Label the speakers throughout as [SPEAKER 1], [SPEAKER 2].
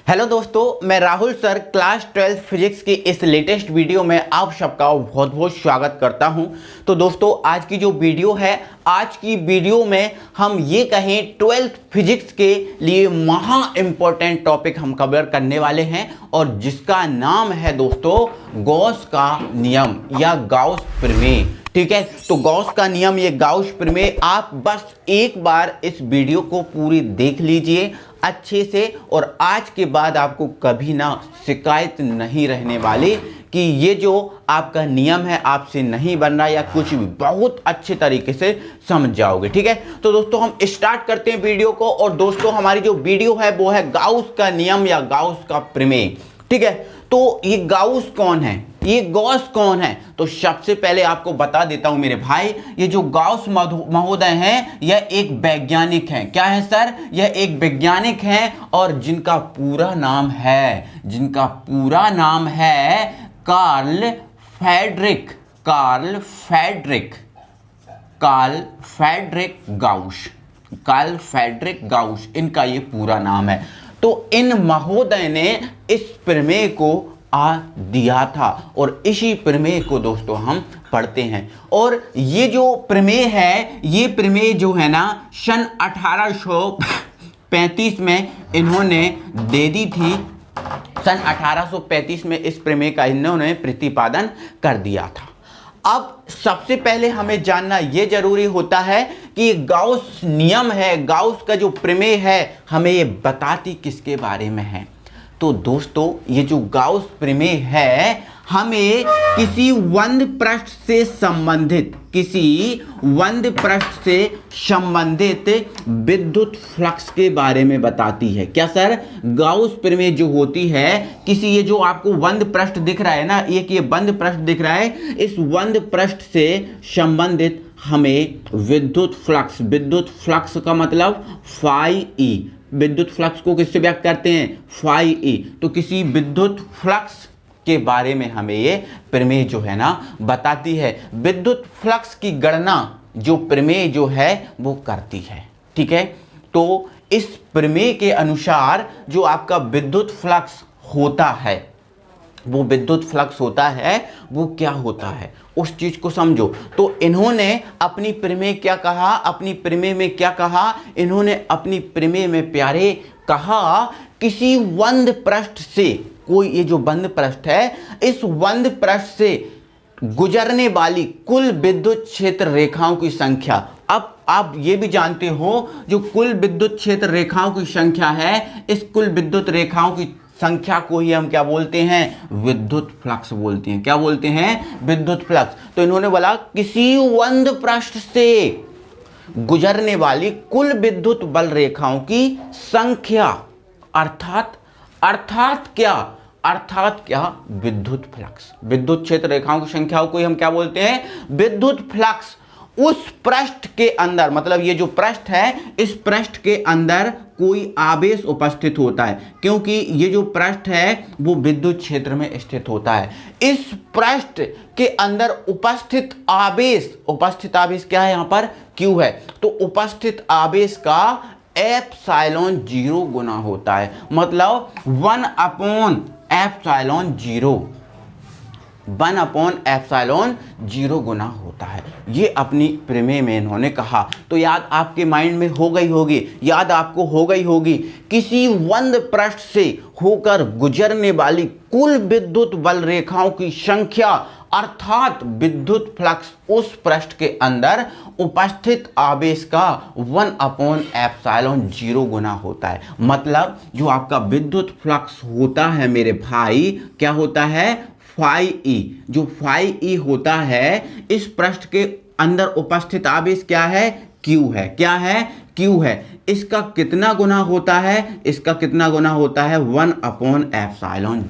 [SPEAKER 1] Hello दोस्तों, मैं Rahul sir class 12 physics की इस लेटेस्ट वीडियो में आप सबका बहुत बहुत स्वागत करता हूं। तो दोस्तों, आज की जो वीडियो है, आज की वीडियो में हम ये कहें 12th फिजिक्स के लिए महा इंपॉर्टेंट टॉपिक हम कवर करने वाले हैं और जिसका नाम है दोस्तों गॉस का नियम या गाउस प्रमेय। ठीक है, तो गॉस का नियम, ये गाउस प्रमेय, आप बस एक बार इस वीडियो को पूरी देख लीजिए अच्छे से और आज के बाद आपको कभी ना शिकायत नहीं रहने वाली कि ये जो आपका नियम है आपसे नहीं बन रहा या कुछ भी, बहुत अच्छे तरीके से समझ जाओगे। ठीक है, तो दोस्तों हम स्टार्ट करते हैं वीडियो को। और दोस्तों हमारी जो वीडियो है वो है गाउस का नियम या गाउस का प्रमेय। ठीक है, तो ये गाउस कौन है, ये गॉस कौन है? तो सबसे पहले आपको बता देता हूं मेरे भाई, ये जो गॉस महोदय हैं यह एक वैज्ञानिक हैं। क्या है सर? यह एक वैज्ञानिक हैं और जिनका पूरा नाम है कार्ल फ्रेडरिक गाउस, इनका ये पूरा नाम है। तो इन महोदय ने इस प्रमेय को दिया था और इसी प्रमेय को दोस्तों हम पढ़ते हैं। और ये जो प्रमेय है, ये प्रमेय जो है ना सन 1835 में इन्होंने दे दी थी। सन 1835 में इस प्रमेय का इन्होंने प्रतिपादन कर दिया था। अब सबसे पहले हमें जानना यह जरूरी होता है कि गाउस नियम है, गाउस का जो प्रमेय है, हमें ये बताती किसके बारे में है। तो दोस्तों ये जो गाउस प्रमेय है हमें किसी वंद पृष्ठ से संबंधित विद्युत फ्लक्स के बारे में बताती है। क्या सर? गाउस प्रमेय जो होती है किसी, ये जो आपको वंद पृष्ठ दिख रहा है ना, एक ये बंद पृष्ठ दिख रहा है, इस वंद पृष्ठ से संबंधित हमें विद्युत फ्लक्स का मतलब फाई ई, विद्युत फ्लक्स को किससे व्यक्त करते हैं? Phi E. तो किसी विद्युत फ्लक्स के बारे में हमें ये प्रमेय जो है ना बताती है। विद्युत फ्लक्स की गणना जो प्रमेय जो है वो करती है। ठीक है, तो इस प्रमेय के अनुसार जो आपका विद्युत फ्लक्स होता है, वो विद्युत फ्लक्स होता है वो क्या होता है उस चीज को समझो। तो इन्होंने अपनी प्रमेय क्या कहा, अपनी प्रमेय में क्या कहा? इन्होंने अपनी प्रमेय में प्यारे कहा किसी वंद पृष्ठ से, कोई ये जो बंद पृष्ठ है, इस वंद पृष्ठ से गुजरने वाली कुल विद्युत क्षेत्र रेखाओं की संख्या। अब आप ये भी जानते हो जो कुल विद्युत क्षेत्र रेखाओं की संख्या है, इस कुल विद्युत रेखाओं की संख्या को ही हम क्या बोलते हैं? विद्युत फ्लक्स बोलते हैं। क्या बोलते हैं? विद्युत फ्लक्स। तो इन्होंने बोला किसी वंद पृष्ठ से गुजरने वाली कुल विद्युत बल रेखाओं की संख्या, अर्थात क्या? विद्युत फ्लक्स। विद्युत क्षेत्र रेखाओं की संख्या को ही हम क्या बोलते हैं? विद्युत फ्लक्स। उस पृष्ठ के अंदर, मतलब ये जो पृष्ठ है, इस पृष्ठ के अंदर कोई आवेश उपस्थित होता है, क्योंकि ये जो पृष्ठ है वो विद्युत क्षेत्र में स्थित होता है। इस पृष्ठ के अंदर उपस्थित आवेश क्या है? यहां पर Q है। तो उपस्थित आवेश का एप्सिलॉन 0 गुना होता है, मतलब 1/एप्सिलॉन 0 गुना होता है। ये अपनी प्रमेय में इन्होंने कहा। तो याद आपके माइंड में हो गई होगी, किसी वंद पृष्ठ से होकर गुजरने वाली कुल विद्युत बल रेखाओं की संख्या, अर्थात विद्युत फ्लक्स उस पृष्ठ के अंदर उपस्थित आवेश का 1/एप्सिलॉन 0 गुना होता है। मतलब जो आपका विद्युत फ्लक्स होता है मेरे भाई, क्या होता है? Phi E. जो फाई ई होता है, इस पृष्ठ के अंदर उपस्थित आवेश क्या है? Q है। क्या है? Q है। इसका कितना गुना होता है? 1/एप्सिलॉन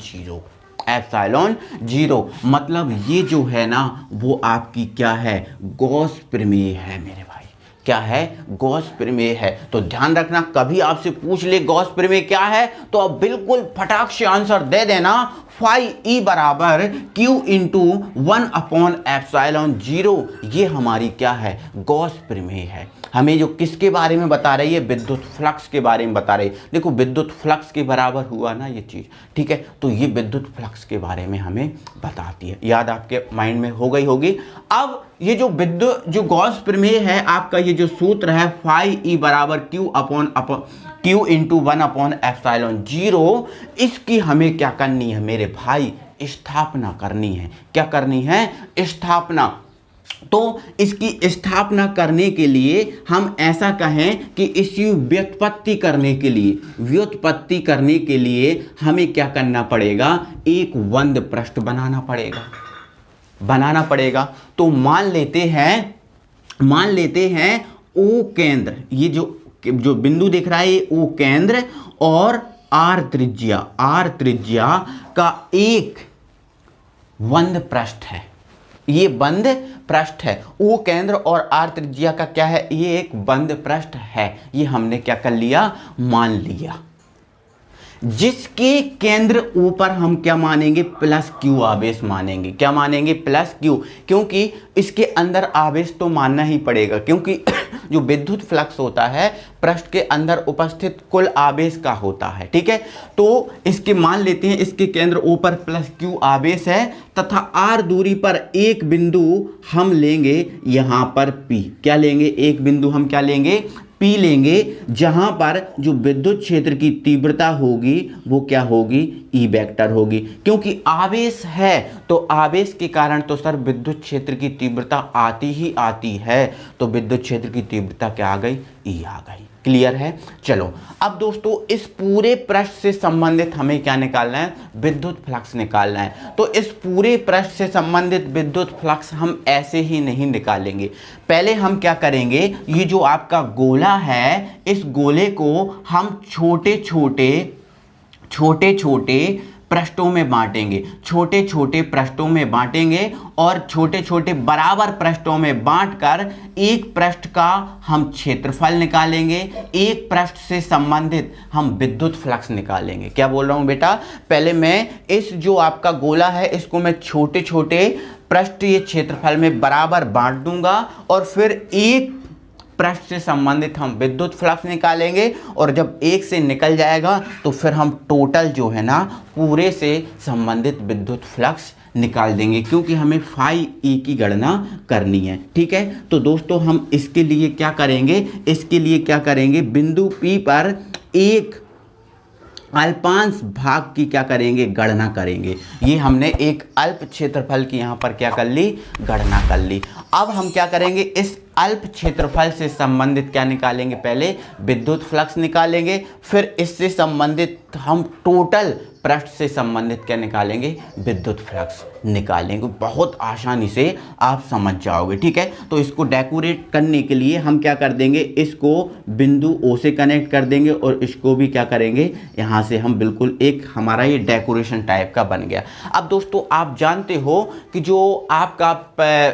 [SPEAKER 1] 0। मतलब ये जो है ना वो आपकी क्या है? गॉस प्रमेय है मेरे भाई। क्या है? गॉस प्रमेय है। तो ध्यान रखना, कभी आपसे पूछ ले गॉस प्रमेय क्या है तो आप बिल्कुल फटाक से आंसर दे देना, फाई ई बराबर Q इंटू 1/एप्सिलॉन 0। ये हमारी क्या है? गॉस प्रमेय है। हमें जो किसके बारे में बता रही है, विद्युत फ्लक्स के बारे में बता रही है। देखो विद्युत फ्लक्स के बराबर हुआ ना ये चीज़, ठीक है, तो ये विद्युत फ्लक्स के बारे में हमें बताती है। याद आपके माइंड में हो गई होगी। अब ये जो जो गॉस प्रमेय है आपका, ये जो सूत्र है फाई ई बराबर क्यू इंटू 1/ε0, इसकी हमें क्या करनी है मेरे भाई, स्थापना करनी है। क्या करनी है, स्थापना। तो इसकी स्थापना करने के लिए हम ऐसा कहें कि इसकी व्युत्पत्ति करने के लिए हमें क्या करना पड़ेगा, एक वंद पृष्ठ बनाना पड़ेगा। तो मान लेते हैं ओ केंद्र, ये जो बिंदु दिख रहा है ओ केंद्र और आर त्रिज्या का एक वंद पृष्ठ है। ये बंद पृष्ठ है। ओ केंद्र और आर त्रिज्या का क्या है, ये एक बंद पृष्ठ है। ये हमने क्या कर लिया, मान लिया। जिसके केंद्र ऊपर हम क्या मानेंगे, प्लस क्यू आवेश मानेंगे। क्या मानेंगे, प्लस क्यू, क्योंकि इसके अंदर आवेश तो मानना ही पड़ेगा, क्योंकि जो विद्युत फ्लक्स होता है पृष्ठ के अंदर उपस्थित कुल आवेश का होता है। ठीक है, तो इसके मान लेते हैं इसके केंद्र ऊपर प्लस क्यू आवेश है तथा आर दूरी पर एक बिंदु हम लेंगे यहां पर पी। क्या लेंगे, एक बिंदु हम क्या लेंगे, पी लेंगे, जहां पर जो विद्युत क्षेत्र की तीव्रता होगी वो क्या होगी, ई वेक्टर होगी। क्योंकि आवेश है तो आवेश के कारण तो सर विद्युत क्षेत्र की तीव्रता आती ही आती है, तो विद्युत क्षेत्र की तीव्रता क्या आ गई, ई आ गई। क्लियर है। चलो अब दोस्तों इस पूरे पृष्ठ से संबंधित हमें क्या निकालना है, विद्युत फ्लक्स निकालना है। तो इस पूरे पृष्ठ से संबंधित विद्युत फ्लक्स हम ऐसे ही नहीं निकालेंगे। पहले हम क्या करेंगे, ये जो आपका गोला है इस गोले को हम छोटे छोटे पृष्ठों में बांटेंगे, छोटे छोटे पृष्ठों में बांटेंगे और छोटे छोटे बराबर पृष्ठों में बांटकर एक पृष्ठ का हम क्षेत्रफल निकालेंगे, एक पृष्ठ से संबंधित हम विद्युत फ्लक्स निकालेंगे। क्या बोल रहा हूं बेटा, पहले मैं इस जो आपका गोला है इसको मैं छोटे छोटे पृष्ठीय क्षेत्रफल में बराबर बांट दूंगा और फिर एक पृष्ठ से संबंधित हम विद्युत फ्लक्स निकालेंगे और जब एक से निकल जाएगा तो फिर हम टोटल जो है ना पूरे से संबंधित विद्युत फ्लक्स निकाल देंगे, क्योंकि हमें फाई ई की गणना करनी है। ठीक है, तो दोस्तों हम इसके लिए क्या करेंगे, बिंदु पी पर एक अल्पांश भाग की क्या करेंगे, गणना करेंगे। ये हमने एक अल्प क्षेत्रफल की यहाँ पर क्या कर ली, गणना कर ली। अब हम क्या करेंगे, इस अल्प क्षेत्रफल से संबंधित क्या निकालेंगे, पहले विद्युत फ्लक्स निकालेंगे, फिर इससे संबंधित हम टोटल पृष्ठ से संबंधित क्या निकालेंगे, विद्युत फ्लक्स निकालेंगे। बहुत आसानी से आप समझ जाओगे। ठीक है, तो इसको डेकोरेट करने के लिए हम क्या कर देंगे, इसको बिंदु ओ से कनेक्ट कर देंगे और इसको भी क्या करेंगे, यहाँ से हम बिल्कुल एक हमारा ये डेकोरेशन टाइप का बन गया। अब दोस्तों आप जानते हो कि जो आपका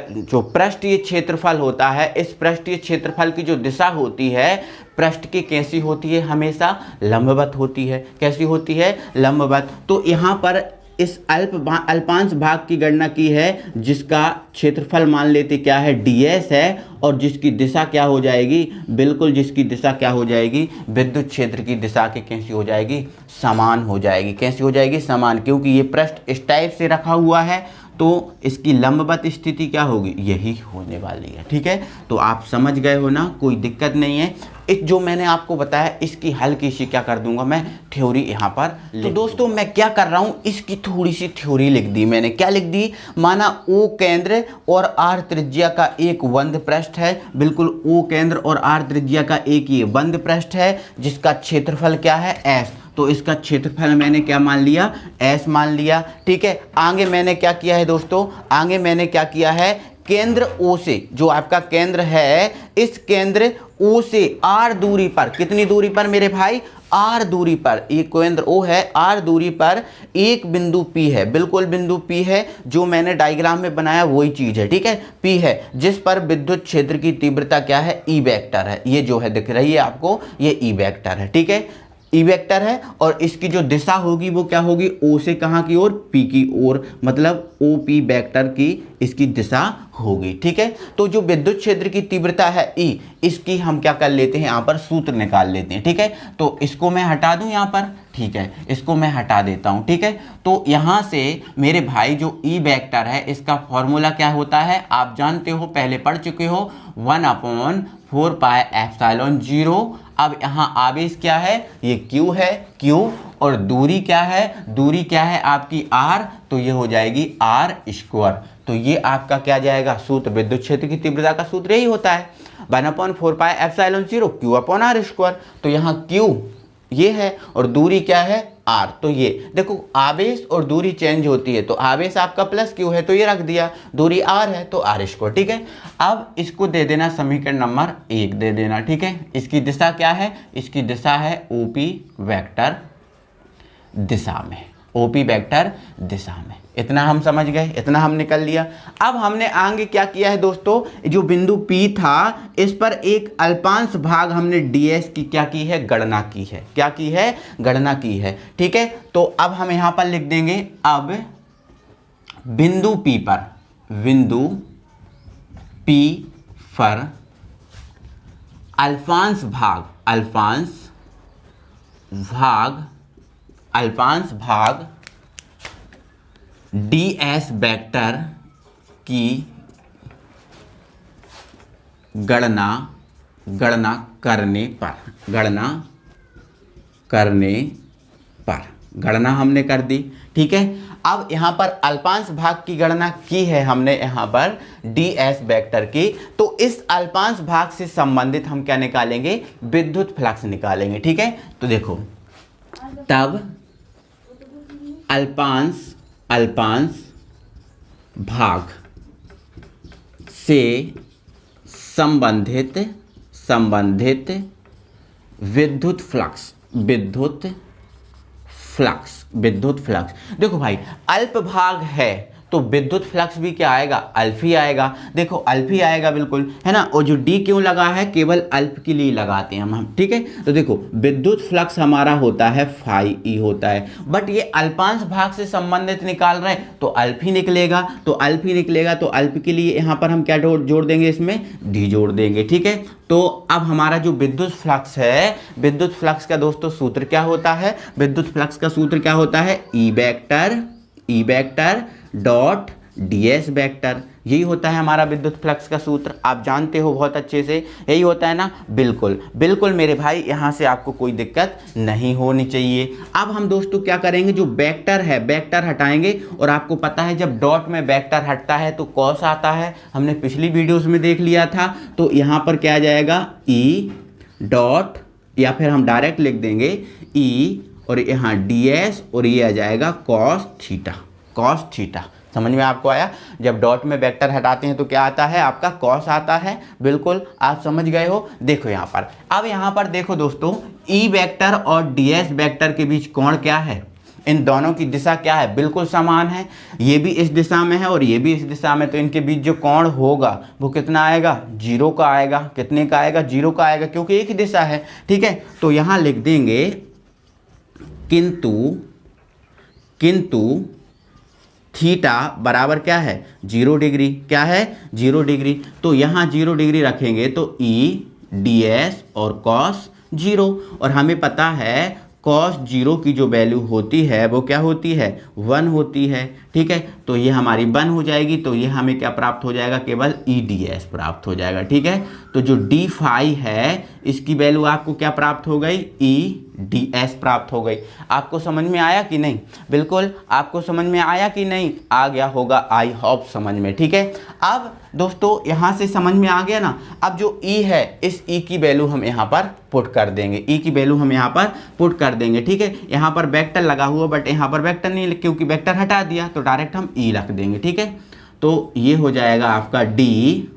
[SPEAKER 1] जो पृष्ठीय क्षेत्रफल होता है, इस पृष्ठीय क्षेत्रफल की जो दिशा होती है पृष्ठ की कैसी होती है, हमेशा लंबवत होती है। कैसी होती है, लंबवत। तो यहाँ पर इस अल्पांश भाग की गणना की है, जिसका क्षेत्रफल मान लेते क्या है, ds है, और जिसकी दिशा क्या हो जाएगी, बिल्कुल जिसकी दिशा क्या हो जाएगी, विद्युत क्षेत्र की दिशा के कैसी हो जाएगी, समान हो जाएगी। कैसी हो जाएगी, समान, क्योंकि ये पृष्ठ इस टाइप से रखा हुआ है तो इसकी लंबवत स्थिति क्या होगी, यही होने वाली है। ठीक है, तो आप समझ गए हो ना, कोई दिक्कत नहीं है। इस जो मैंने आपको बताया इसकी हल्की सी क्या कर दूंगा मैं, थ्योरी यहाँ पर। तो दोस्तों मैं क्या कर रहा हूँ, इसकी थोड़ी सी थ्योरी लिख दी मैंने। क्या लिख दी, माना ओ केंद्र और आर त्रिज्या का एक बंद पृष्ठ है, बिल्कुल ओ केंद्र और आर त्रिज्या का एक ये बंद पृष्ठ है, जिसका क्षेत्रफल क्या है, एस। तो इसका क्षेत्रफल मैंने क्या मान लिया, एस मान लिया। ठीक है, आगे मैंने क्या किया है दोस्तों, आगे मैंने क्या किया है, केंद्र ओ से, जो आपका केंद्र है, इस केंद्र ओ से आर दूरी पर, कितनी दूरी पर मेरे भाई, आर दूरी पर, ये केंद्र ओ है, आर दूरी पर एक बिंदु पी है, बिल्कुल बिंदु पी है, जो मैंने डायग्राम में बनाया वही चीज है। ठीक है, पी है, जिस पर विद्युत क्षेत्र की तीव्रता क्या है, ई वेक्टर है। ये जो है दिख रही है आपको, ये ई वेक्टर है। ठीक है, ई वेक्टर है और इसकी जो दिशा होगी वो क्या होगी, ओ से कहाँ की ओर, पी की ओर, मतलब ओ पी वेक्टर की इसकी दिशा होगी। ठीक है, तो जो विद्युत क्षेत्र की तीव्रता है ई, इसकी हम क्या कर लेते हैं यहाँ पर सूत्र निकाल लेते हैं। ठीक है, तो इसको मैं हटा दूं यहाँ पर, ठीक है, इसको मैं हटा देता हूँ। ठीक है, तो यहाँ से मेरे भाई जो ई वेक्टर है इसका फॉर्मूला क्या होता है, आप जानते हो, पहले पढ़ चुके हो, 1/4 पाई एप्सिलॉन 0। अब यहाँ आवेश क्या है, ये Q है, Q, और दूरी क्या है, दूरी क्या है आपकी R, तो ये हो जाएगी R²। तो ये आपका क्या जाएगा सूत्र, विद्युत क्षेत्र की तीव्रता का सूत्र यही होता है 1/4 पाई एप्सिलॉन 0 Q/R²। तो यहाँ Q ये है और दूरी क्या है R। तो ये देखो आवेश और दूरी चेंज होती है, तो आवेश आपका प्लस Q है तो ये रख दिया, दूरी R है तो R²। ठीक है, अब इसको दे देना समीकरण नंबर 1 दे देना। ठीक है, इसकी दिशा क्या है, इसकी दिशा है OP वेक्टर दिशा में, OP वेक्टर दिशा में। इतना हम समझ गए, इतना हम निकल लिया। अब हमने आगे क्या किया है दोस्तों, जो बिंदु P था इस पर एक अल्पांश भाग हमने ds की क्या की है, गणना की है। क्या की है, गणना की है। ठीक है, तो अब हम यहां पर लिख देंगे, अब बिंदु P पर, बिंदु P पर अल्पांश भाग ds वेक्टर की गणना करने पर गणना हमने कर दी। ठीक है, अब यहां पर अल्पांश भाग की गणना की है हमने यहां पर ds वेक्टर की, तो इस अल्पांश भाग से संबंधित हम क्या निकालेंगे, विद्युत फ्लक्स निकालेंगे। ठीक है, तो देखो तब अल्पांश भाग से संबंधित विद्युत फ्लक्स। देखो भाई अल्प भाग है तो विद्युत फ्लक्स भी क्या आएगा, अल्प ही आएगा। देखो अल्प ही आएगा बिल्कुल, है ना। और जो डी क्यों लगा है, केवल अल्प के लिए लगाते हैं हम। ठीक है, तो देखो विद्युत फ्लक्स हमारा होता है फाई ई होता है, बट ये अल्पांश भाग से संबंधित निकाल रहे हैं तो अल्प ही निकलेगा। तो अल्प के लिए यहाँ पर हम क्या जोड़ देंगे, इसमें डी जोड़ देंगे। ठीक है, तो अब हमारा जो विद्युत फ्लक्स है, विद्युत फ्लक्स का दोस्तों सूत्र क्या होता है, विद्युत फ्लक्स का सूत्र क्या होता है, E vector dot ds vector. यही होता है हमारा विद्युत फ्लक्स का सूत्र, आप जानते हो बहुत अच्छे से, यही होता है ना। बिल्कुल मेरे भाई, यहाँ से आपको कोई दिक्कत नहीं होनी चाहिए। अब हम दोस्तों क्या करेंगे, जो वेक्टर है वेक्टर हटाएंगे, और आपको पता है जब डॉट में वेक्टर हटता है तो कॉस आता है, हमने पिछली वीडियोस में देख लिया था। तो यहाँ पर क्या आ जाएगा, ई डॉट, या फिर हम डायरेक्ट लिख देंगे ई और यहाँ ds, और ये आ जाएगा कॉस थीटा। समझ में आपको आया, जब डॉट में वेक्टर हटाते हैं तो क्या आता है आपका, कॉस आता है। बिल्कुल आप समझ गए हो। देखो यहाँ पर, अब यहाँ पर देखो दोस्तों, ई वेक्टर और ds वेक्टर के बीच कोण क्या है, इन दोनों की दिशा क्या है, बिल्कुल समान है। ये भी इस दिशा में है और ये भी इस दिशा में, तो इनके बीच जो कोण होगा वो कितना आएगा, 0 का आएगा। कितने का आएगा, 0 का आएगा, क्योंकि एक ही दिशा है। ठीक है, तो यहाँ लिख देंगे किंतु थीटा बराबर क्या है, 0 डिग्री। क्या है, 0 डिग्री। तो यहाँ 0 डिग्री रखेंगे तो ई ds और कॉस 0, और हमें पता है कॉस 0 की जो वैल्यू होती है वो क्या होती है, 1 होती है। ठीक है, तो ये हमारी 1 हो जाएगी, तो ये हमें क्या प्राप्त हो जाएगा, केवल ई ds प्राप्त हो जाएगा। ठीक है, तो जो डी फाई है इसकी वैल्यू आपको क्या प्राप्त हो गई, ई ds प्राप्त हो गई। आपको समझ में आया कि नहीं, बिल्कुल आपको समझ में आया कि नहीं, आ गया होगा, आई होप समझ में। ठीक है, अब दोस्तों यहाँ से समझ में आ गया ना। अब जो ई है, इस ई की वैल्यू हम यहाँ पर पुट कर देंगे, ई की वैल्यू हम यहाँ पर पुट कर देंगे। ठीक है, यहाँ पर वेक्टर लगा हुआ, बट यहाँ पर वेक्टर नहीं, क्योंकि वेक्टर हटा दिया तो डायरेक्ट हम ई रख देंगे। ठीक है, तो ये हो जाएगा आपका डी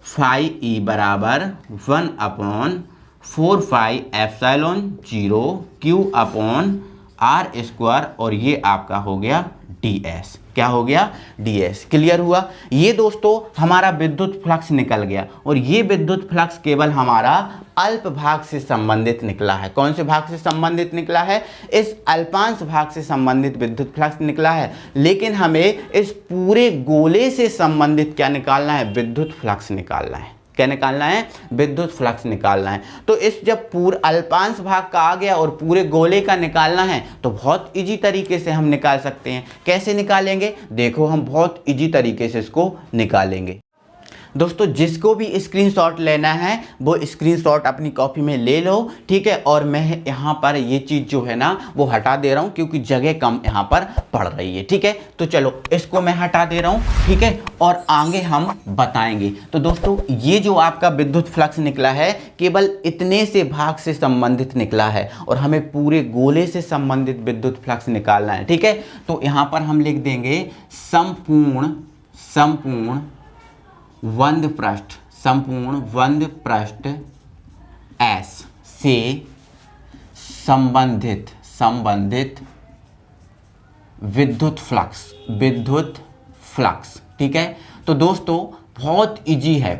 [SPEAKER 1] फाई ई बराबर 1/4 पाई एप्सिलॉन 0 Q/R², और ये आपका हो गया ds। क्या हो गया, ds। क्लियर हुआ। ये दोस्तों हमारा विद्युत फ्लक्स निकल गया, और ये विद्युत फ्लक्स केवल हमारा अल्प भाग से संबंधित निकला है। कौन से भाग से संबंधित निकला है? इस अल्पांश भाग से संबंधित विद्युत फ्लक्स निकला है, लेकिन हमें इस पूरे गोले से संबंधित क्या निकालना है? विद्युत फ्लक्स निकालना है। क्या निकालना है? विद्युत फ्लक्स निकालना है। तो इस जब पूरे अल्पांश भाग का आ गया और पूरे गोले का निकालना है तो बहुत इजी तरीके से हम निकाल सकते हैं। कैसे निकालेंगे? देखो, हम बहुत इजी तरीके से इसको निकालेंगे। दोस्तों, जिसको भी स्क्रीनशॉट लेना है वो स्क्रीनशॉट अपनी कॉपी में ले लो, ठीक है। और मैं यहाँ पर ये चीज़ जो है ना वो हटा दे रहा हूँ क्योंकि जगह कम यहाँ पर पड़ रही है, ठीक है। तो चलो इसको मैं हटा दे रहा हूँ, ठीक है, और आगे हम बताएंगे। तो दोस्तों, ये जो आपका विद्युत फ्लक्स निकला है केवल इतने से भाग से संबंधित निकला है और हमें पूरे गोले से संबंधित विद्युत फ्लक्स निकालना है, ठीक है। तो यहाँ पर हम लिख देंगे संपूर्ण वंद पृष्ठ S से संबंधित विद्युत फ्लक्स, ठीक है। तो दोस्तों, बहुत इजी है,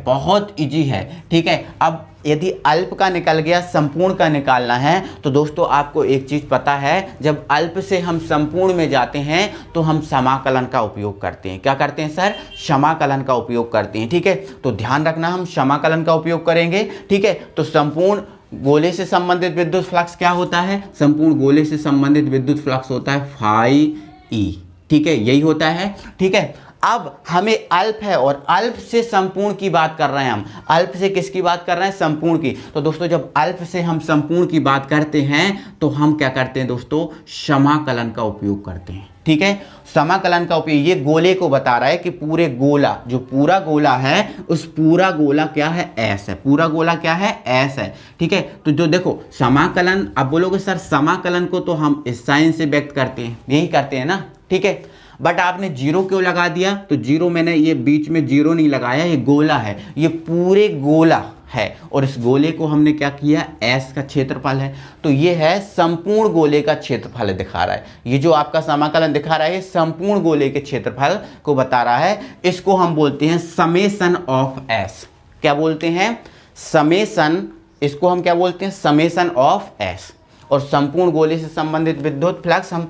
[SPEAKER 1] ठीक है। अब यदि अल्प का निकल गया, संपूर्ण का निकालना है, तो दोस्तों आपको एक चीज़ पता है, जब अल्प से हम संपूर्ण में जाते हैं तो हम समाकलन का उपयोग करते हैं। क्या करते हैं सर? समाकलन का उपयोग करते हैं, ठीक है। तो ध्यान रखना, हम समाकलन का उपयोग करेंगे, ठीक है। तो संपूर्ण गोले से संबंधित विद्युत फ्लक्स क्या होता है? संपूर्ण गोले से संबंधित विद्युत फ्लक्स होता है फाई ई, ठीक है, यही होता है, ठीक है। अब हमें अल्प है और अल्प से संपूर्ण की बात कर रहे हैं हम। अल्प से किसकी बात कर रहे हैं? संपूर्ण की। तो दोस्तों, जब अल्प से हम संपूर्ण की बात करते हैं तो हम क्या करते हैं दोस्तों? समाकलन का उपयोग करते हैं, ठीक है। समाकलन का उपयोग ये गोले को बता रहा है कि पूरे गोला, जो पूरा गोला है उस पूरा गोला क्या है? एस है। पूरा गोला क्या है? एस है, ठीक है। तो जो देखो समाकलन, अब बोलोगे सर समाकलन को तो हम इस साइन से व्यक्त करते हैं, यही करते हैं ना, ठीक है। बट आपने जीरो क्यों लगा दिया? तो जीरो मैंने ये बीच में जीरो नहीं लगाया, ये गोला है, ये पूरे गोला है और इस गोले को हमने क्या किया? एस का क्षेत्रफल है। तो ये है संपूर्ण गोले का क्षेत्रफल दिखा रहा है। ये जो आपका समाकलन दिखा रहा है ये संपूर्ण गोले के क्षेत्रफल को बता रहा है। इसको हम बोलते हैं समेशन ऑफ एस। क्या बोलते हैं? समेशन। इसको हम क्या बोलते हैं? Summation of S. और संपूर्ण गोले से संबंधित विद्युत फ्लक्स हम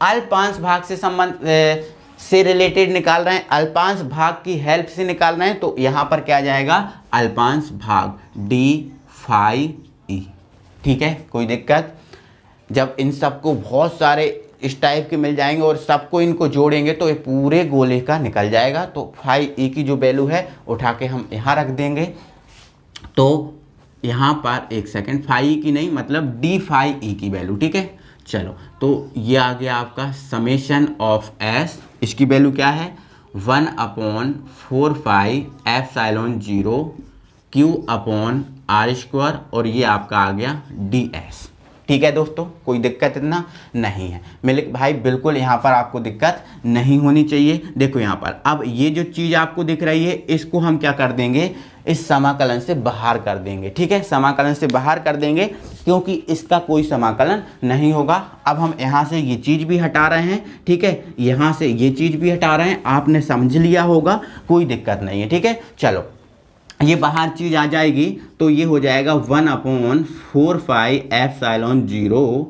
[SPEAKER 1] अल्पांश भाग से रिलेटेड निकाल रहे हैं, अल्पांश भाग की हेल्प से निकाल रहे हैं। तो यहाँ पर क्या आ जाएगा? अल्पांश भाग डी फाई ई, ठीक है। कोई दिक्कत? जब इन सबको बहुत सारे इस टाइप के मिल जाएंगे और सबको इनको जोड़ेंगे तो ये पूरे गोले का निकल जाएगा। तो फाई ई की जो वैल्यू है उठा के हम यहाँ रख देंगे। तो यहाँ पर एक सेकेंड, फाई ई की नहीं मतलब डी फाई ई की वैल्यू, ठीक है। चलो, तो ये आ गया आपका समेशन ऑफ एस। इसकी वैल्यू क्या है? 1/4πε0 Q/r², और ये आपका आ गया ds, ठीक है दोस्तों। कोई दिक्कत इतना नहीं है मेरे भाई, बिल्कुल यहाँ पर आपको दिक्कत नहीं होनी चाहिए। देखो यहाँ पर अब ये जो चीज़ आपको दिख रही है इसको हम क्या कर देंगे? इस समाकलन से बाहर कर देंगे, ठीक है। समाकलन से बाहर कर देंगे क्योंकि इसका कोई समाकलन नहीं होगा। अब हम यहाँ से ये चीज़ भी हटा रहे हैं, ठीक है, यहाँ से ये चीज़ भी हटा रहे हैं। आपने समझ लिया होगा, कोई दिक्कत नहीं है, ठीक है। चलो, ये बाहर चीज़ आ जाएगी तो ये हो जाएगा 1/4πε0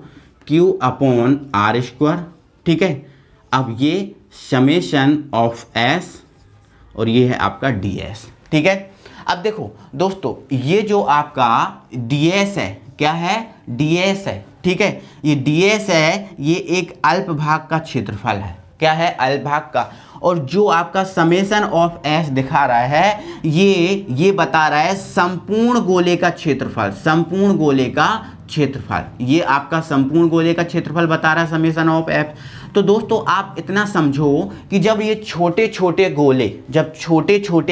[SPEAKER 1] Q/r², ठीक है। अब ये समेशन ऑफ एस और ये है आपका ds, ठीक है। अब देखो दोस्तों, ये जो आपका ds है, क्या है? ds है, ठीक है। ये ds है, ये एक अल्प भाग का क्षेत्रफल है। क्या है? अल्प भाग का। और जो आपका समेशन ऑफ एस दिखा रहा है ये बता रहा है संपूर्ण गोले का क्षेत्रफल। संपूर्ण गोले का क्षेत्रफल, ये आपका संपूर्ण गोले का क्षेत्रफल बता रहा है समेशन ऑफ एफ। तो दोस्तों आप इतना समझो कि जब ये छोटे छोटे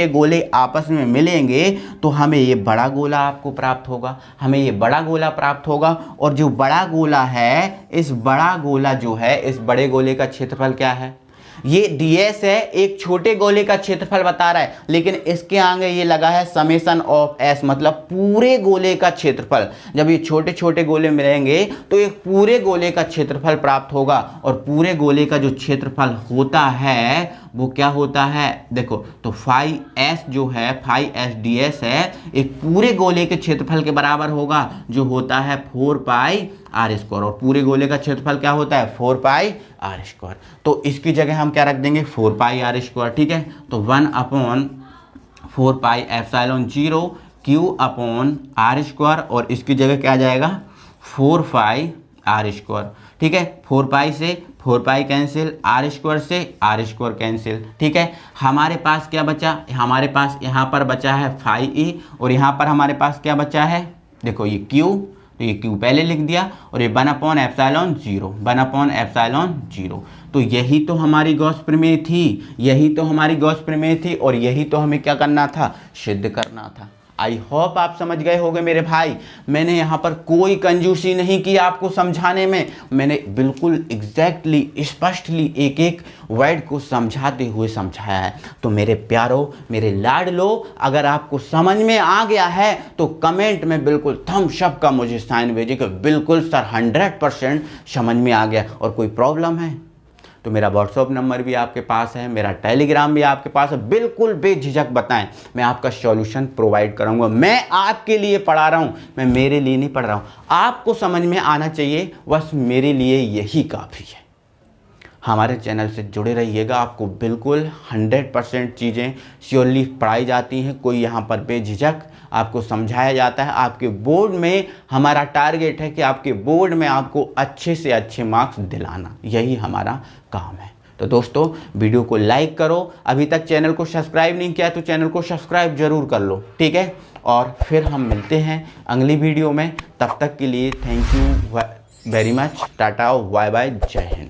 [SPEAKER 1] गोले आपस में मिलेंगे तो हमें ये बड़ा गोला आपको प्राप्त होगा, हमें ये बड़ा गोला प्राप्त होगा। और जो बड़ा गोला है, इस बड़ा गोला जो है, इस बड़े गोले का क्षेत्रफल क्या है? ये ds है, एक छोटे गोले का क्षेत्रफल बता रहा है, लेकिन इसके आगे ये लगा है समेशन ऑफ s, मतलब पूरे गोले का क्षेत्रफल। जब ये छोटे छोटे गोले मिलेंगे तो एक पूरे गोले का क्षेत्रफल प्राप्त होगा। और पूरे गोले का जो क्षेत्रफल होता है वो क्या होता है, देखो तो फाई एस जो है, फाई एस डी एस है, एक पूरे गोले के क्षेत्रफल के बराबर होगा जो होता है 4 पाई आर स्क्वायर। और पूरे गोले का क्षेत्रफल क्या होता है 4 पाई आर स्क्वायर। तो इसकी जगह हम क्या रख देंगे 4 पाई आर स्क्वायर। ठीक है, तो 1/4 pi epsilon 0 Q upon R square, और इसकी जगह क्या आ जाएगा 4 पाई आर स्क्वायर। ठीक है, 4 पाई से 4 पाई कैंसिल, आर स्क्वायर से आर स्क्वायर कैंसिल। ठीक है, हमारे पास क्या बचा, हमारे पास यहाँ पर बचा है फाई ई, और यहाँ पर हमारे पास क्या बचा है, देखो ये क्यू, तो ये क्यू पहले लिख दिया, और ये 1/एप्सिलॉन 0, 1/एप्सिलॉन 0। तो यही तो हमारी गॉस प्रमेय थी, यही तो हमारी गॉस प्रमेय थी, और यही तो हमें क्या करना था, सिद्ध करना था। आई होप आप समझ गए होंगे मेरे भाई। मैंने यहाँ पर कोई कंजूसी नहीं की आपको समझाने में, मैंने बिल्कुल एग्जैक्टली स्पष्टली एक एक वर्ड को समझाते हुए समझाया है। तो मेरे प्यारो, मेरे लाडलो, अगर आपको समझ में आ गया है तो कमेंट में बिल्कुल थम्स अप का मुझे साइन भेजिए कि बिल्कुल सर 100% समझ में आ गया। और कोई प्रॉब्लम है तो मेरा व्हाट्सअप नंबर भी आपके पास है, मेरा टेलीग्राम भी आपके पास है, बिल्कुल बेझिझक बताएं, मैं आपका सॉल्यूशन प्रोवाइड करूंगा। मैं आपके लिए पढ़ा रहा हूं, मैं मेरे लिए नहीं पढ़ रहा हूं। आपको समझ में आना चाहिए, बस मेरे लिए यही काफ़ी है। हमारे चैनल से जुड़े रहिएगा, आपको बिल्कुल 100% चीज़ें श्योरली पढ़ाई जाती हैं, कोई यहाँ पर बेझिझक आपको समझाया जाता है। आपके बोर्ड में हमारा टारगेट है कि आपके बोर्ड में आपको अच्छे से अच्छे मार्क्स दिलाना, यही हमारा काम है। तो दोस्तों वीडियो को लाइक करो, अभी तक चैनल को सब्सक्राइब नहीं किया तो चैनल को सब्सक्राइब जरूर कर लो। ठीक है, और फिर हम मिलते हैं अगली वीडियो में, तब तक के लिए thank you very much, tata bye bye, Jai Hind.